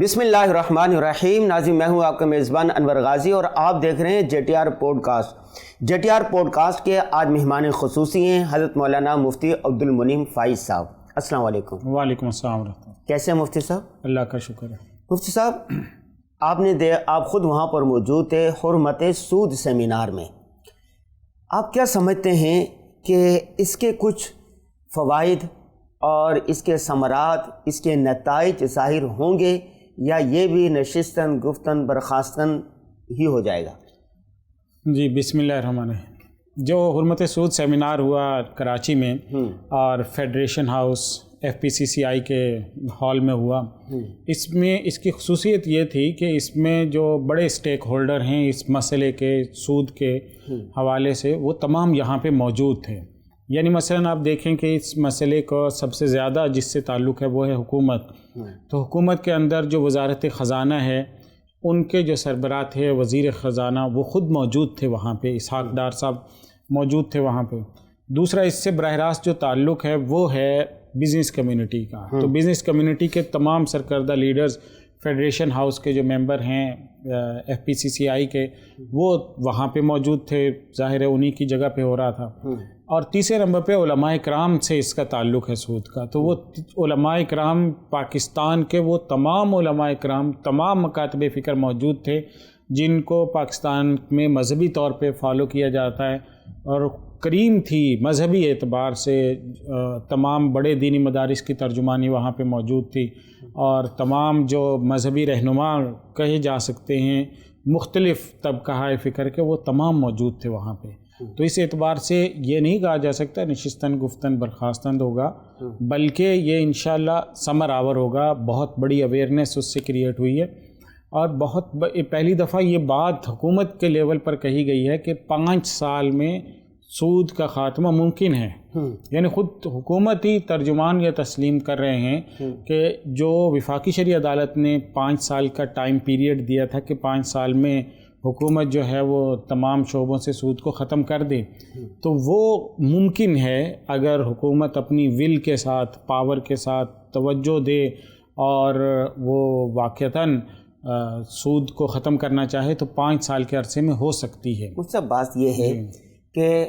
بسم اللہ الرحمن الرحیم۔ ناظرین، میں ہوں آپ کا میزبان انور غازی اور آپ دیکھ رہے ہیں J T R podcast. J T R podcast کے آج مہمان خصوصی ہیں حضرت مولانا مفتی عبد المنعم فائز صاحب۔ السلام علیکم۔ وعلیکم السلام ورحمۃ اللہ۔ کیسے ہیں مفتی صاحب؟ اللہ کا شکر ہے۔ مفتی صاحب، آپ خود وہاں پر موجود تھے حرمت سود سیمینار میں۔ آپ کیا سمجھتے ہیں کہ اس کے کچھ فوائد اور اس کے ثمرات، اس کے نتائج ظاہر ہوں گے یا یہ بھی نشستن گفتن برخاستن ہی ہو جائے گا؟ جی، بسم اللہ الرحمن الرحیم۔ جو حرمت سود سیمینار ہوا کراچی میں اور فیڈریشن ہاؤس FPCCI کے ہال میں ہوا، اس میں اس کی خصوصیت یہ تھی کہ اس میں جو بڑے اسٹیک ہولڈر ہیں اس مسئلے کے سود کے حوالے سے، وہ تمام یہاں پہ موجود تھے۔ یعنی مثلاً آپ دیکھیں کہ اس مسئلے کو سب سے زیادہ جس سے تعلق ہے وہ ہے حکومت۔ تو حکومت کے اندر جو وزارت خزانہ ہے، ان کے جو سربراہ تھے وزیر خزانہ، وہ خود موجود تھے وہاں پہ، اسحاق ڈار صاحب موجود تھے وہاں پہ۔ دوسرا اس سے براہ راست جو تعلق ہے وہ ہے بزنس کمیونٹی کا۔ تو بزنس کمیونٹی کے تمام سرکردہ لیڈرز، فیڈریشن ہاؤس کے جو ممبر ہیں FPCCI کے، وہ وہاں پہ موجود تھے۔ ظاہر ہے انہی کی جگہ پہ ہو رہا تھا۔ اور تیسرے نمبر پہ علماء کرام سے اس کا تعلق ہے سود کا۔ تو وہ علماء کرام پاکستان کے، وہ تمام علماء کرام، تمام مکاتب فکر موجود تھے جن کو پاکستان میں مذہبی طور پہ فالو کیا جاتا ہے، اور کریم تھی مذہبی اعتبار سے۔ تمام بڑے دینی مدارس کی ترجمانی وہاں پہ موجود تھی، اور تمام جو مذہبی رہنما کہے جا سکتے ہیں مختلف طبقہ فکر کے، وہ تمام موجود تھے وہاں پہ۔ تو اس اعتبار سے یہ نہیں کہا جا سکتا نشستن گفتن برخاستند ہوگا، بلکہ یہ انشاءاللہ ثمر آور ہوگا۔ بہت بڑی اویئرنیس اس سے کریٹ ہوئی ہے، اور بہت پہلی دفعہ یہ بات حکومت کے لیول پر کہی گئی ہے کہ 5 سال میں سود کا خاتمہ ممکن ہے۔ یعنی خود حکومت ہی ترجمان یہ تسلیم کر رہے ہیں کہ جو وفاقی شرعی عدالت نے 5 سال کا ٹائم پیریڈ دیا تھا کہ 5 سال میں حکومت جو ہے وہ تمام شعبوں سے سود کو ختم کر دے، تو وہ ممکن ہے اگر حکومت اپنی ول کے ساتھ، پاور کے ساتھ توجہ دے اور وہ واقعتاً سود کو ختم کرنا چاہے تو 5 سال کے عرصے میں ہو سکتی ہے۔ مجھ سے بات یہ ہے کہ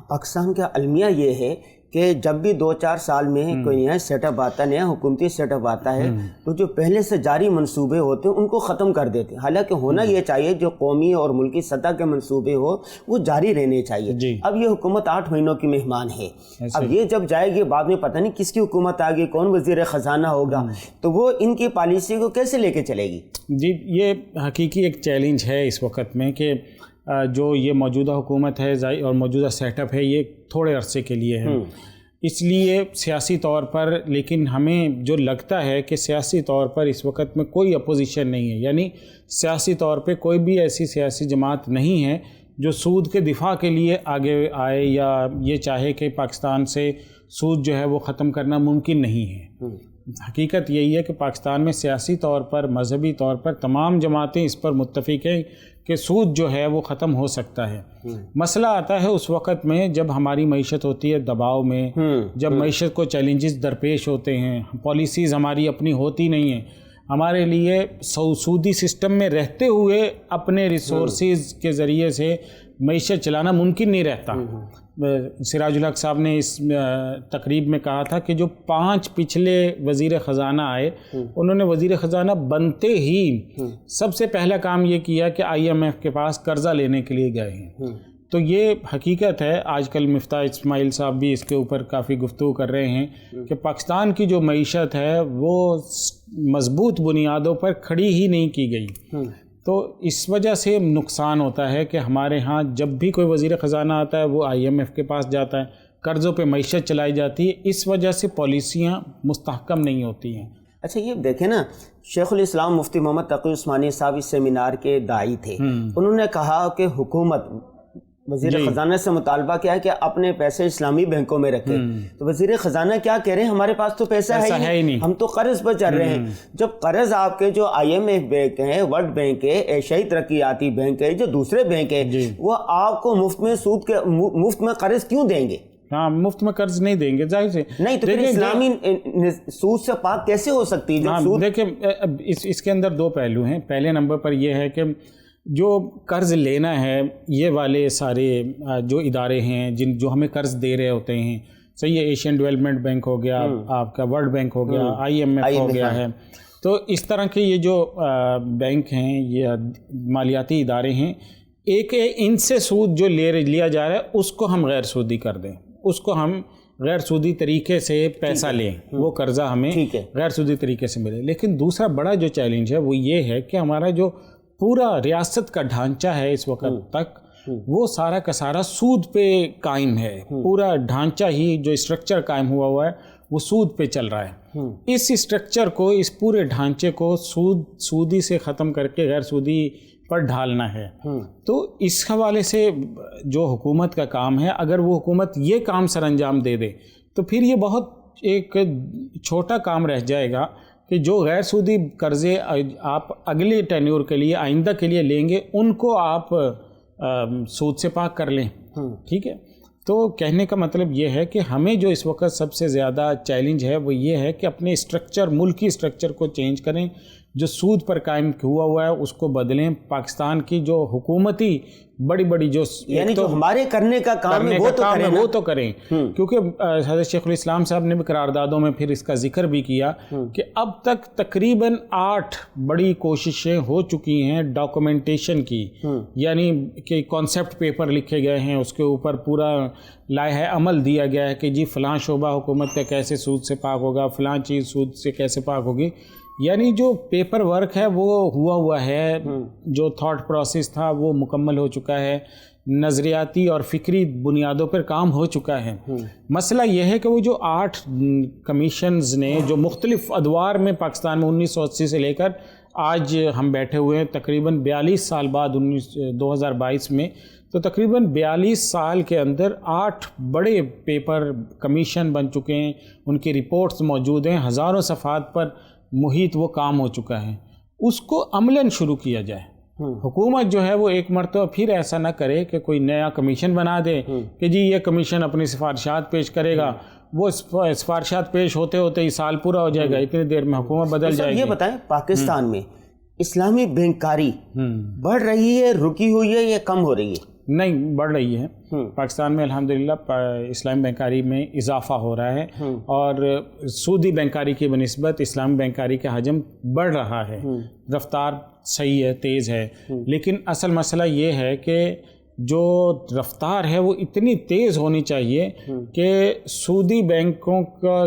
پاکستان کا المیہ یہ ہے کہ جب بھی 2-4 سال میں کوئی نیا سیٹ اپ آتا ہے، نیا حکومتی سیٹ اپ آتا ہے، تو جو پہلے سے جاری منصوبے ہوتے ہیں ان کو ختم کر دیتے ہیں۔ حالانکہ ہونا یہ چاہیے جو قومی اور ملکی سطح کے منصوبے ہو وہ جاری رہنے چاہیے۔ اب یہ حکومت 8 مہینوں کی مہمان ہے، اب یہ جب جائے گی بعد میں پتہ نہیں کس کی حکومت آ گئی، کون وزیر خزانہ ہوگا، تو وہ ان کی پالیسی کو کیسے لے کے چلے گی؟ جی، یہ حقیقی ایک چیلنج ہے اس وقت میں کہ جو یہ موجودہ حکومت ہے اور موجودہ سیٹ اپ ہے یہ تھوڑے عرصے کے لیے ہے، اس لیے سیاسی طور پر، لیکن ہمیں جو لگتا ہے کہ سیاسی طور پر اس وقت میں کوئی اپوزیشن نہیں ہے، یعنی سیاسی طور پہ کوئی بھی ایسی سیاسی جماعت نہیں ہے جو سود کے دفاع کے لیے آگے آئے یا یہ چاہے کہ پاکستان سے سود جو ہے وہ ختم کرنا ممکن نہیں ہے۔ حقیقت یہی ہے کہ پاکستان میں سیاسی طور پر، مذہبی طور پر تمام جماعتیں اس پر متفق ہیں کہ سود جو ہے وہ ختم ہو سکتا ہے۔ مسئلہ آتا ہے اس وقت میں جب ہماری معیشت ہوتی ہے دباؤ میں، جب معیشت کو چیلنجز درپیش ہوتے ہیں، پالیسیز ہماری اپنی ہوتی نہیں ہیں، ہمارے لیے سودی سسٹم میں رہتے ہوئے اپنے ریسورسز کے ذریعے سے معیشت چلانا ممکن نہیں رہتا۔ سراج الحق صاحب نے اس تقریب میں کہا تھا کہ جو 5 پچھلے وزیر خزانہ آئے، انہوں نے وزیر خزانہ بنتے ہی سب سے پہلا کام یہ کیا کہ IMF کے پاس قرضہ لینے کے لیے گئے ہیں۔ تو یہ حقیقت ہے۔ آج کل مفتاح اسماعیل صاحب بھی اس کے اوپر کافی گفتگو کر رہے ہیں کہ پاکستان کی جو معیشت ہے وہ مضبوط بنیادوں پر کھڑی ہی نہیں کی گئی۔ تو اس وجہ سے نقصان ہوتا ہے کہ ہمارے ہاں جب بھی کوئی وزیر خزانہ آتا ہے وہ IMF کے پاس جاتا ہے، قرضوں پہ معیشت چلائی جاتی ہے، اس وجہ سے پالیسیاں مستحکم نہیں ہوتی ہیں۔ اچھا، یہ دیکھیں نا، شیخ الاسلام مفتی محمد تقی عثمانی صاحب اس سیمینار کے داعی تھے۔ انہوں نے کہا کہ حکومت وزیر خزانہ سے مطالبہ کیا ہے کہ اپنے پیسے اسلامی بینکوں میں رکھے، تو وزیر خزانہ کیا کہہ رہے ہیں، ہمارے پاس تو پیسہ ہے ہی نہیں، ہم تو قرض پر چل رہے ہیں۔ جب قرض آپ کے جو IMF بینک ہیں، ورلڈ بینک ہے، ایشیائی ترقیاتی بینک ہے، جو دوسرے بینک ہیں، وہ آپ کو مفت میں قرض کیوں دیں گے؟ ہاں مفت میں قرض نہیں دیں گے ظاہر سے. نہیں تو اسلامی سود سے پاک کیسے ہو سکتی ہے؟ دیکھیں اس کے اندر دو پہلو ہیں. پہلے نمبر پر یہ ہے کہ جو قرض لینا ہے یہ والے سارے جو ادارے ہیں جو ہمیں قرض دے رہے ہوتے ہیں, صحیح ہے, ایشین ڈیولپمنٹ بینک ہو گیا, آپ کا ورلڈ بینک ہو گیا, IMF ہو گیا ہے, تو اس طرح کے یہ جو بینک ہیں, یہ مالیاتی ادارے ہیں, ایک ان سے سود جو لیا جا رہا ہے اس کو ہم غیر سودی کر دیں, اس کو ہم غیر سودی طریقے سے پیسہ لیں, وہ قرضہ ہمیں غیر سودی طریقے سے ملے. لیکن دوسرا بڑا جو چیلنج ہے وہ یہ ہے کہ ہمارا جو پورا ریاست کا ڈھانچہ ہے اس وقت تک وہ سارا کا سارا سود پہ قائم ہے. پورا ڈھانچہ ہی جو اسٹرکچر قائم ہوا ہے وہ سود پہ چل رہا ہے. اس اسٹرکچر کو, اس پورے ڈھانچے کو سودی سے ختم کر کے غیر سودی پر ڈھالنا ہے. تو اس حوالے سے جو حکومت کا کام ہے, اگر وہ حکومت یہ کام سر انجام دے دے تو پھر یہ بہت ایک چھوٹا کام رہ جائے گا کہ جو غیر سودی قرضے آپ اگلے ٹینیور کے لیے, آئندہ کے لیے لیں گے, ان کو آپ سود سے پاک کر لیں. ٹھیک ہے, تو کہنے کا مطلب یہ ہے کہ ہمیں جو اس وقت سب سے زیادہ چیلنج ہے وہ یہ ہے کہ اپنے اسٹرکچر, ملکی اسٹرکچر کو چینج کریں, جو سود پر قائم ہوا ہے اس کو بدلیں. پاکستان کی جو حکومتی بڑی جو یعنی جو ہمارے کرنے کا کام ہے وہ تو کریں, کیونکہ حضرت شیخ الاسلام صاحب نے بھی قراردادوں میں پھر اس کا ذکر بھی کیا کہ اب تک تقریباً 8 بڑی کوششیں ہو چکی ہیں ڈاکومنٹیشن کی, یعنی کہ کانسیپٹ پیپر لکھے گئے ہیں, اس کے اوپر پورا لائحہ عمل دیا گیا ہے کہ جی فلاں شعبہ حکومت کا کیسے سود سے پاک ہوگا, فلاں چیز سود سے کیسے پاک ہوگی. یعنی جو پیپر ورک ہے وہ ہوا ہے, جو تھاٹ پروسیس تھا وہ مکمل ہو چکا ہے, نظریاتی اور فکری بنیادوں پر کام ہو چکا ہے. مسئلہ یہ ہے کہ وہ جو 8 کمیشنز نے جو مختلف ادوار میں پاکستان میں 1980 سے لے کر آج ہم بیٹھے ہوئے ہیں تقریباً 42 سال بعد 2022 میں, تو تقریباً 42 سال کے اندر 8 بڑے پیپر کمیشن بن چکے ہیں, ان کی رپورٹس موجود ہیں, ہزاروں صفحات پر محیط وہ کام ہو چکا ہے. اس کو عملاً شروع کیا جائے. حکومت جو ہے وہ ایک مرتبہ پھر ایسا نہ کرے کہ کوئی نیا کمیشن بنا دے کہ جی یہ کمیشن اپنی سفارشات پیش کرے گا, وہ سفارشات پیش ہوتے ہوتے ہی سال پورا ہو جائے گا, اتنی دیر میں حکومت بدل جائے گی. یہ بتائیں پاکستان میں اسلامی بینکاری بڑھ رہی ہے, رکی ہوئی ہے, یا کم ہو رہی ہے؟ نہیں, بڑھ رہی ہے. پاکستان میں الحمدللہ اسلامی بینکاری میں اضافہ ہو رہا ہے, اور سودی بینکاری کی بنسبت اسلامی بینکاری کا حجم بڑھ رہا ہے. رفتار صحیح ہے, تیز ہے, لیکن اصل مسئلہ یہ ہے کہ جو رفتار ہے وہ اتنی تیز ہونی چاہیے کہ سودی بینکوں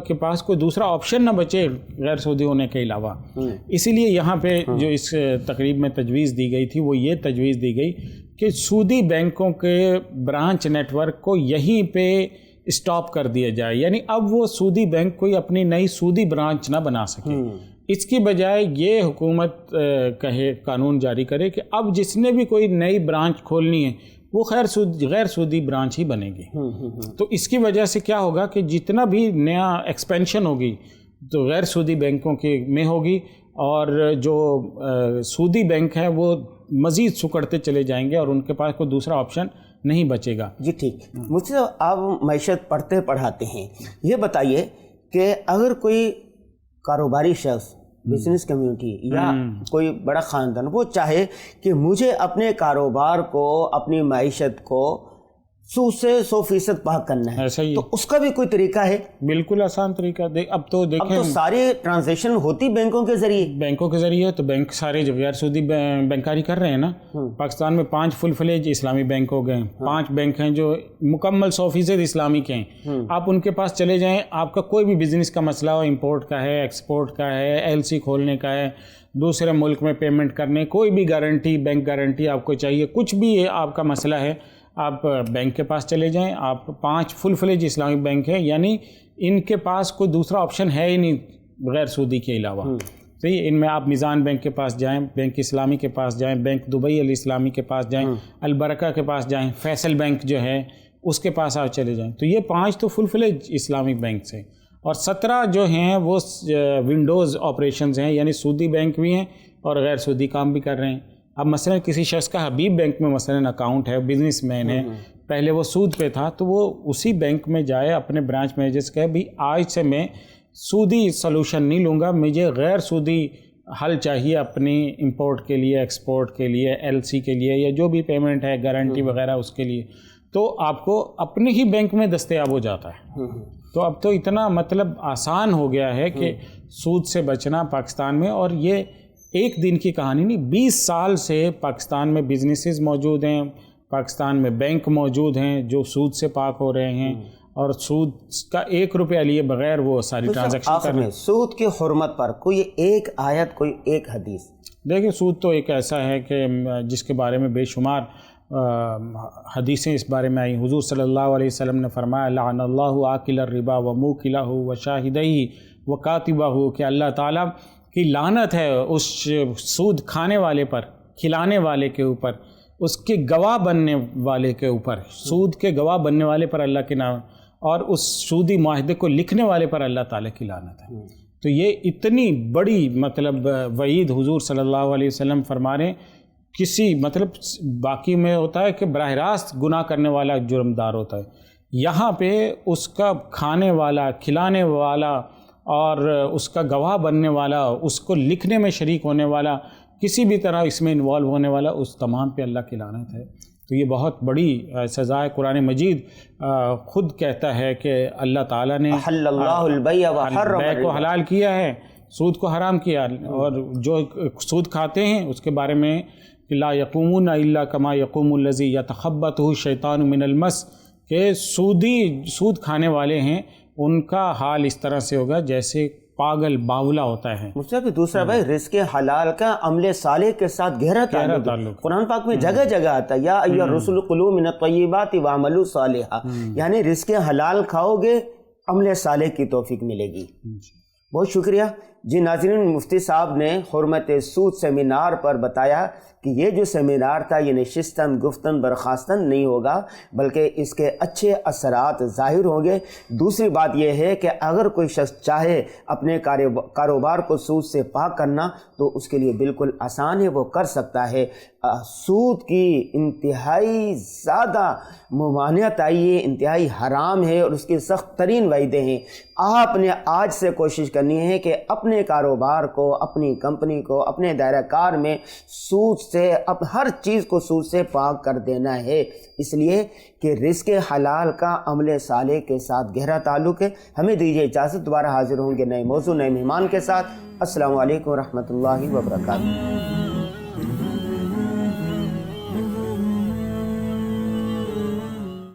کے پاس کوئی دوسرا آپشن نہ بچے غیر سودی ہونے کے علاوہ. اسی لیے یہاں پہ جو اس تقریب میں تجویز دی گئی تھی وہ یہ تجویز دی گئی کہ سودی بینکوں کے برانچ نیٹ ورک کو یہیں پہ اسٹاپ کر دیا جائے. یعنی اب وہ سودی بینک کوئی اپنی نئی سودی برانچ نہ بنا سکے. اس کی بجائے یہ حکومت کہے, قانون جاری کرے کہ اب جس نے بھی کوئی نئی برانچ کھولنی ہے وہ غیر سودی برانچ ہی بنے گی. تو اس کی وجہ سے کیا ہوگا کہ جتنا بھی نیا ایکسپینشن ہوگی تو غیر سودی بینکوں کے میں ہوگی, اور جو سودی بینک ہیں وہ مزید سکڑتے چلے جائیں گے اور ان کے پاس کوئی دوسرا آپشن نہیں بچے گا. جی ٹھیک. مجھ سے آپ معیشت پڑھاتے ہیں, یہ بتائیے کہ اگر کوئی کاروباری شخص, بزنس کمیونٹی یا کوئی بڑا خاندان وہ چاہے کہ مجھے اپنے کاروبار کو, اپنی معیشت کو سود سے 100% پاک کرنا ہے, تو اس کا بھی کوئی طریقہ ہے؟ بالکل آسان طریقہ. اب تو دیکھیں, اب تو ساری ٹرانزیکشن ہوتی بینکوں کے ذریعے, تو بینک سارے جو غیر سودی بینکاری کر رہے ہیں نا. پاکستان میں 5 فل فلیج اسلامی بینک ہو گئے ہیں, 5 بینک ہیں جو مکمل 100% اسلامک ہیں. آپ ان کے پاس چلے جائیں, آپ کا کوئی بھی بزنس کا مسئلہ ہو, امپورٹ کا ہے, ایکسپورٹ کا ہے, LC کھولنے کا ہے, دوسرے ملک میں پیمنٹ کرنے, کوئی بھی گارنٹی, بینک گارنٹی آپ کو چاہیے, کچھ بھی آپ کا مسئلہ ہے, آپ بینک کے پاس چلے جائیں. آپ 5 فل فلیج اسلامک بینک ہیں, یعنی ان کے پاس کوئی دوسرا آپشن ہے ہی نہیں غیر سودی کے علاوہ. صحیح, ان میں آپ میزان بینک کے پاس جائیں, بینک اسلامی کے پاس جائیں, بینک دبئی الاسلامی کے پاس جائیں, البرکہ کے پاس جائیں, فیصل بینک جو ہے اس کے پاس آپ چلے جائیں. تو یہ 5 تو فل فلیج اسلامک بینکس ہیں, اور 17 جو ہیں وہ ونڈوز آپریشنز ہیں, یعنی سودی بینک بھی ہیں اور غیر سودی کام بھی کر رہے ہیں. اب مثلا کسی شخص کا حبیب بینک میں مثلا اکاؤنٹ ہے، بزنس مین ہے، پہلے وہ سود پہ تھا، تو وہ اسی بینک میں جائے اپنے برانچ مینیجر سے کہے بھی آج سے میں سودی سلوشن نہیں لوں گا، مجھے غیر سودی حل چاہیے اپنی امپورٹ کے لیے، ایکسپورٹ کے لیے، ایل سی کے لیے، یا جو بھی پیمنٹ ہے گارنٹی وغیرہ اس کے لیے، تو آپ کو اپنے ہی بینک میں دستیاب ہو جاتا ہے۔ تو اب تو اتنا مطلب آسان ہو گیا ہے کہ سود سے بچنا پاکستان میں، اور یہ ایک دن کی کہانی نہیں، 20 سال سے پاکستان میں بزنسز موجود ہیں، پاکستان میں بینک موجود ہیں جو سود سے پاک ہو رہے ہیں، اور سود کا 1 روپیہ لیے بغیر وہ ساری ٹرانزیکشن کر رہے ہیں۔ سود کی حرمت پر کوئی ایک آیت، کوئی ایک حدیث؟ دیکھیں، سود تو ایک ایسا ہے کہ جس کے بارے میں بے شمار حدیثیں اس بارے میں آئیں۔ حضور صلی اللہ علیہ وسلم نے فرمایا لعن اللہ آکل الربا و موکلہ و شاہدیہ و کاتبہ، کہ اللہ تعالیٰ کی لعنت ہے اس سود کھانے والے پر، کھلانے والے کے اوپر، اس کے گواہ بننے والے کے اوپر، سود کے گواہ بننے والے پر اللہ کے نام، اور اس سودی معاہدے کو لکھنے والے پر اللہ تعالیٰ کی لعنت ہے۔ تو یہ اتنی بڑی مطلب وعید حضور صلی اللہ علیہ وسلم فرما رہے ہیں۔ کسی مطلب باقی میں ہوتا ہے کہ براہ راست گناہ کرنے والا جرمدار ہوتا ہے، یہاں پہ اس کا کھانے والا، کھلانے والا، اور اس کا گواہ بننے والا، اس کو لکھنے میں شریک ہونے والا، کسی بھی طرح اس میں انوالو ہونے والا، اس تمام پہ اللہ کی لعنت ہے۔ تو یہ بہت بڑی سزا ہے۔ قرآن مجید خود کہتا ہے کہ اللہ تعالیٰ نے احل اللہ البیع وحرم بیع کو حلال کیا ہے، سود کو حرام کیا، اور جو سود کھاتے ہیں اس کے بارے میں کہ لا یقومون الا کما یقوم الذی یتخبطہ الشیطان من المس، کہ سود کھانے والے ہیں، ان کا حال اس طرح سے ہوگا جیسے پاگل باولا ہوتا ہے۔ مجھے دوسرا بھائی، رزق حلال کا عمل صالح کے ساتھ گہرا تعلق قرآن پاک میں جگہ جگہ آتا ہے، یا ایھا الرسل کلوا من الطیبات واعملوا صالحا، یعنی رزق حلال کھاؤ گے عمل صالح کی توفیق ملے گی۔ بہت شکریہ جی ناظرین، مفتی صاحب نے حرمت سود سیمینار پر بتایا کہ یہ جو سیمینار تھا یہ نشستن گفتن برخاستن نہیں ہوگا، بلکہ اس کے اچھے اثرات ظاہر ہوں گے۔ دوسری بات یہ ہے کہ اگر کوئی شخص چاہے اپنے کاروبار کو سود سے پاک کرنا تو اس کے لیے بالکل آسان ہے، وہ کر سکتا ہے۔ سود کی انتہائی زیادہ ممانعت آئی ہے، انتہائی حرام ہے، اور اس کی سخت ترین وعیدیں ہیں۔ آپ نے آج سے کوشش کرنی ہے کہ اپنے کاروبار کو، اپنی کمپنی کو، اپنے دائرہ کار میں سود سے، اب ہر چیز کو سود سے پاک کر دینا ہے، اس لیے کہ رزق حلال کا عمل صالح کے ساتھ گہرا تعلق ہے۔ ہمیں دیجیے اجازت، دوبارہ حاضر ہوں گے نئے موضوع، نئے مہمان کے ساتھ۔ السلام علیکم ورحمۃ اللہ وبرکاتہ۔